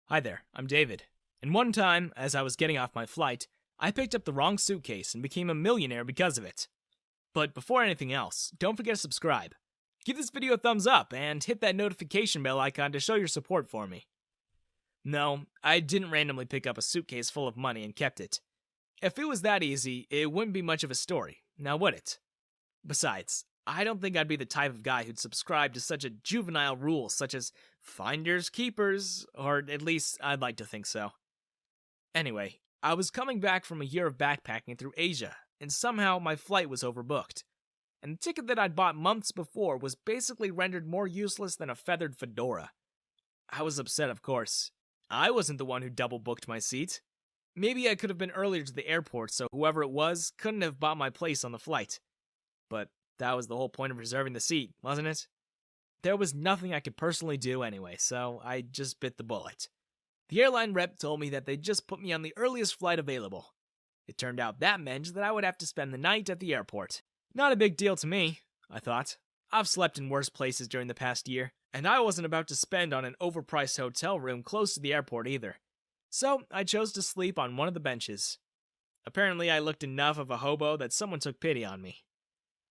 Hi there, I'm David. And one time, as I was getting off my flight, I picked up the wrong suitcase and became a millionaire because of it. But before anything else, don't forget to subscribe. Give this video a thumbs up and hit that notification bell icon to show your support for me. No, I didn't randomly pick up a suitcase full of money and kept it. If it was that easy, it wouldn't be much of a story, now would it? Besides, I don't think I'd be the type of guy who'd subscribe to such a juvenile rule such as finders keepers, or at least I'd like to think so. Anyway, I was coming back from a year of backpacking through Asia, and somehow my flight was overbooked. And the ticket that I'd bought months before was basically rendered more useless than a feathered fedora. I was upset, of course. I wasn't the one who double booked my seat. Maybe I could have been earlier to the airport so whoever it was couldn't have bought my place on the flight. But that was the whole point of reserving the seat, wasn't it? There was nothing I could personally do anyway, so I just bit the bullet. The airline rep told me that they'd just put me on the earliest flight available. It turned out that meant that I would have to spend the night at the airport. Not a big deal to me, I thought. I've slept in worse places during the past year, and I wasn't about to spend on an overpriced hotel room close to the airport either. So I chose to sleep on one of the benches. Apparently I looked enough of a hobo that someone took pity on me.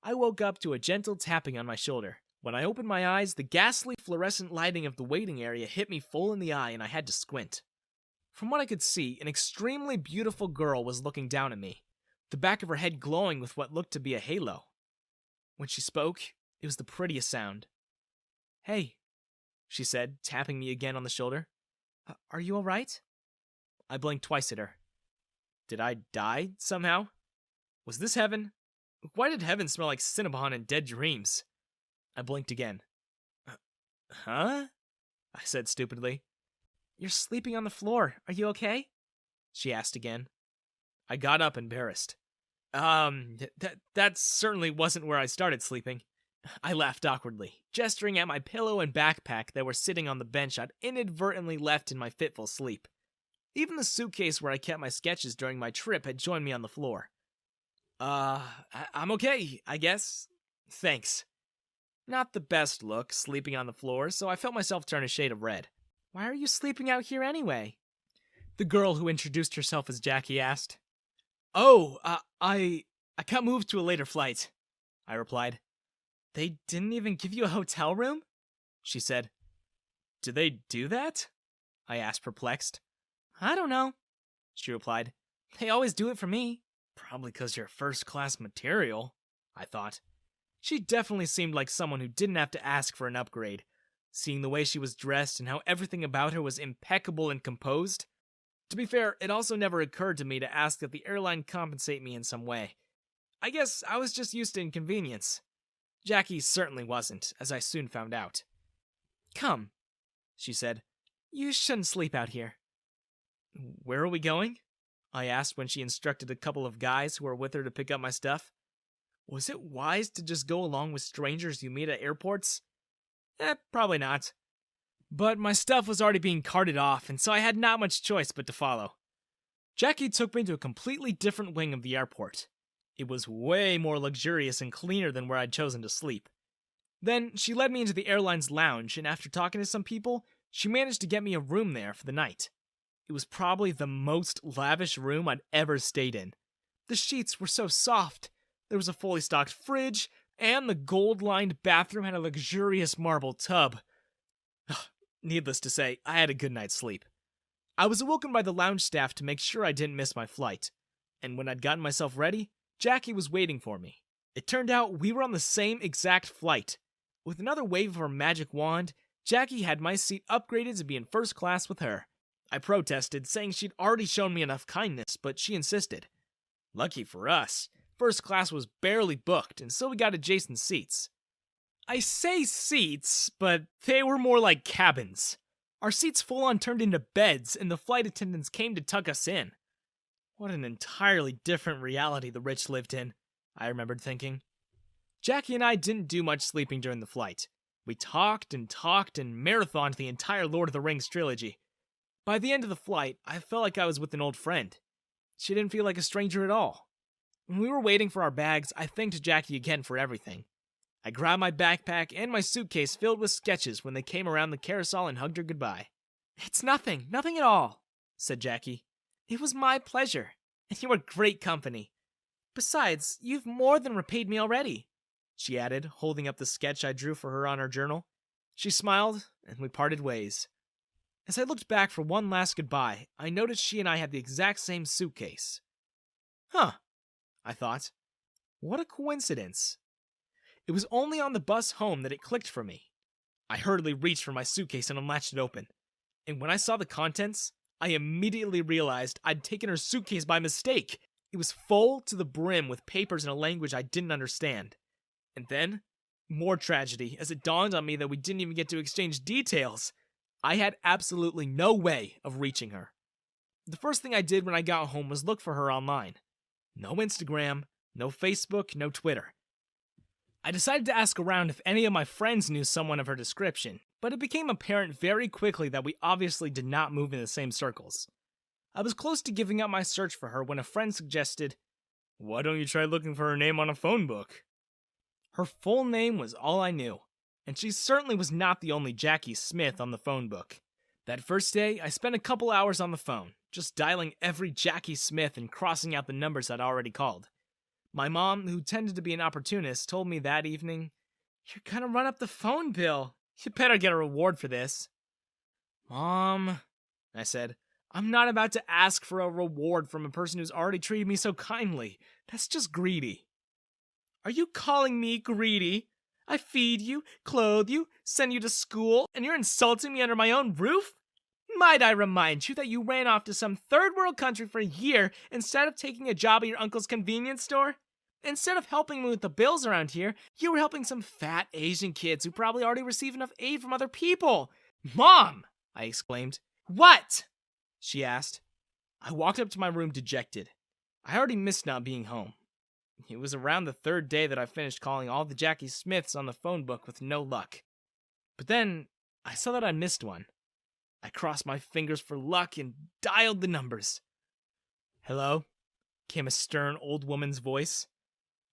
I woke up to a gentle tapping on my shoulder. When I opened my eyes, the ghastly fluorescent lighting of the waiting area hit me full in the eye and I had to squint. From what I could see, an extremely beautiful girl was looking down at me, the back of her head glowing with what looked to be a halo. When she spoke, it was the prettiest sound. "Hey," she said, tapping me again on the shoulder. "Are you alright?" I blinked twice at her. Did I die, somehow? Was this heaven? Why did heaven smell like Cinnabon and dead dreams? I blinked again. Huh? I said stupidly. "You're sleeping on the floor. Are you okay?" she asked again. I got up, embarrassed. That certainly wasn't where I started sleeping. I laughed awkwardly, gesturing at my pillow and backpack that were sitting on the bench I'd inadvertently left in my fitful sleep. Even the suitcase where I kept my sketches during my trip had joined me on the floor. I'm okay, I guess. Thanks. Not the best look, sleeping on the floor, so I felt myself turn a shade of red. "Why are you sleeping out here anyway?" the girl who introduced herself as Jackie asked. "Oh, I got moved to a later flight," I replied. "They didn't even give you a hotel room?" she said. "Do they do that?" I asked, perplexed. "I don't know," she replied. "They always do it for me." Probably 'cause you're first-class material, I thought. She definitely seemed like someone who didn't have to ask for an upgrade. Seeing the way she was dressed and how everything about her was impeccable and composed. To be fair, it also never occurred to me to ask that the airline compensate me in some way. I guess I was just used to inconvenience. Jackie certainly wasn't, as I soon found out. "Come," she said. "You shouldn't sleep out here." "Where are we going?" I asked when she instructed a couple of guys who were with her to pick up my stuff. Was it wise to just go along with strangers you meet at airports? Probably not. But my stuff was already being carted off, and so I had not much choice but to follow. Jackie took me to a completely different wing of the airport. It was way more luxurious and cleaner than where I'd chosen to sleep. Then she led me into the airline's lounge, and after talking to some people, she managed to get me a room there for the night. It was probably the most lavish room I'd ever stayed in. The sheets were so soft. There was a fully stocked fridge, and the gold-lined bathroom had a luxurious marble tub. Needless to say, I had a good night's sleep. I was awoken by the lounge staff to make sure I didn't miss my flight. And when I'd gotten myself ready, Jackie was waiting for me. It turned out we were on the same exact flight. With another wave of her magic wand, Jackie had my seat upgraded to be in first class with her. I protested, saying she'd already shown me enough kindness, but she insisted. Lucky for us, first class was barely booked, and so we got adjacent seats. I say seats, but they were more like cabins. Our seats full-on turned into beds, and the flight attendants came to tuck us in. What an entirely different reality the rich lived in, I remembered thinking. Jackie and I didn't do much sleeping during the flight. We talked and marathoned the entire Lord of the Rings trilogy. By the end of the flight, I felt like I was with an old friend. She didn't feel like a stranger at all. When we were waiting for our bags, I thanked Jackie again for everything. I grabbed my backpack and my suitcase filled with sketches when they came around the carousel and hugged her goodbye. "It's nothing, nothing at all," said Jackie. "It was my pleasure, and you were great company. Besides, you've more than repaid me already," she added, holding up the sketch I drew for her on her journal. She smiled, and we parted ways. As I looked back for one last goodbye, I noticed she and I had the exact same suitcase. Huh, I thought. What a coincidence. It was only on the bus home that it clicked for me. I hurriedly reached for my suitcase and unlatched it open. And when I saw the contents, I immediately realized I'd taken her suitcase by mistake. It was full to the brim with papers in a language I didn't understand. And then, more tragedy, as it dawned on me that we didn't even get to exchange details. I had absolutely no way of reaching her. The first thing I did when I got home was look for her online. No Instagram, no Facebook, no Twitter. I decided to ask around if any of my friends knew someone of her description, but it became apparent very quickly that we obviously did not move in the same circles. I was close to giving up my search for her when a friend suggested, "Why don't you try looking for her name on a phone book?" Her full name was all I knew, and she certainly was not the only Jackie Smith on the phone book. That first day, I spent a couple hours on the phone, just dialing every Jackie Smith and crossing out the numbers I'd already called. My mom, who tended to be an opportunist, told me that evening, "You're gonna run up the phone bill. You better get a reward for this." "Mom," I said, "I'm not about to ask for a reward from a person who's already treated me so kindly. That's just greedy." "Are you calling me greedy? I feed you, clothe you, send you to school, and you're insulting me under my own roof? Might I remind you that you ran off to some third world country for a year instead of taking a job at your uncle's convenience store? Instead of helping me with the bills around here, you were helping some fat Asian kids who probably already receive enough aid from other people." "Mom!" I exclaimed. "What?" she asked. I walked up to my room dejected. I already missed not being home. It was around the third day that I finished calling all the Jackie Smiths on the phone book with no luck. But then, I saw that I missed one. I crossed my fingers for luck and dialed the numbers. "Hello?" came a stern old woman's voice.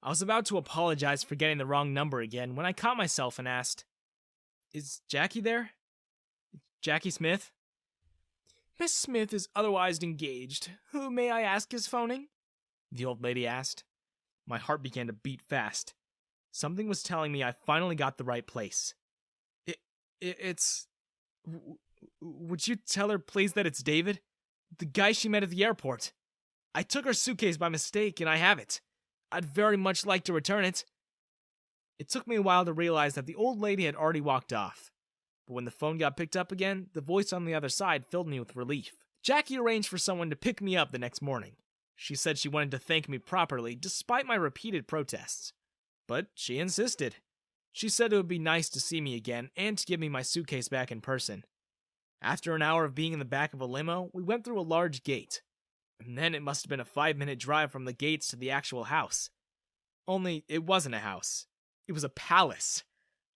I was about to apologize for getting the wrong number again when I caught myself and asked, "Is Jackie there? Jackie Smith?" "Miss Smith is otherwise engaged. Who may I ask is phoning?" the old lady asked. My heart began to beat fast. Something was telling me I finally got the right place. It's... Would you tell her, please, that it's David? The guy she met at the airport. I took her suitcase by mistake, and I have it. I'd very much like to return it." It took me a while to realize that the old lady had already walked off. But when the phone got picked up again, the voice on the other side filled me with relief. Jackie arranged for someone to pick me up the next morning. She said she wanted to thank me properly, despite my repeated protests. But she insisted. She said it would be nice to see me again, and to give me my suitcase back in person. After an hour of being in the back of a limo, we went through a large gate. And then it must have been a 5-minute drive from the gates to the actual house. Only, it wasn't a house. It was a palace.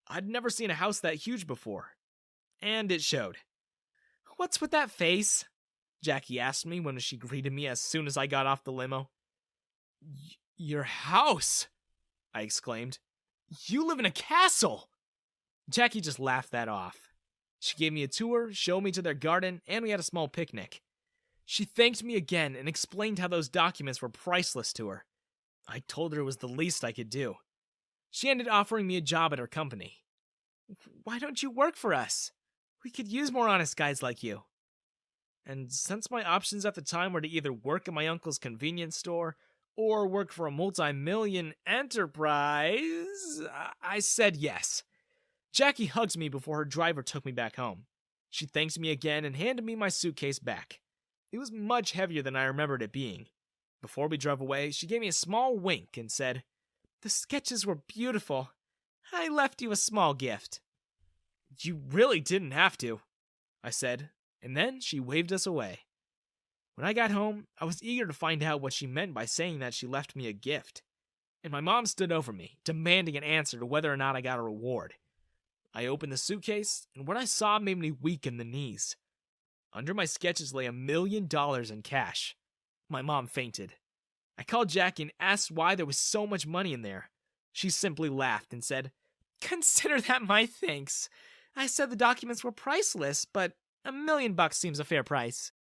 I'd never seen a house that huge before. And it showed. "What's with that face?" Jackie asked me when she greeted me as soon as I got off the limo. Your house!" I exclaimed. "You live in a castle!" Jackie just laughed that off. She gave me a tour, showed me to their garden, and we had a small picnic. She thanked me again and explained how those documents were priceless to her. I told her it was the least I could do. She ended offering me a job at her company. "Why don't you work for us? We could use more honest guys like you." And since my options at the time were to either work at my uncle's convenience store or work for a multi-million enterprise, I said yes. Jackie hugged me before her driver took me back home. She thanked me again and handed me my suitcase back. It was much heavier than I remembered it being. Before we drove away, she gave me a small wink and said, "The sketches were beautiful. I left you a small gift." "You really didn't have to," I said, and then she waved us away. When I got home, I was eager to find out what she meant by saying that she left me a gift. And my mom stood over me, demanding an answer to whether or not I got a reward. I opened the suitcase, and what I saw made me weak in the knees. Under my sketches lay $1 million in cash. My mom fainted. I called Jackie and asked why there was so much money in there. She simply laughed and said, "Consider that my thanks. I said the documents were priceless, but $1 million seems a fair price.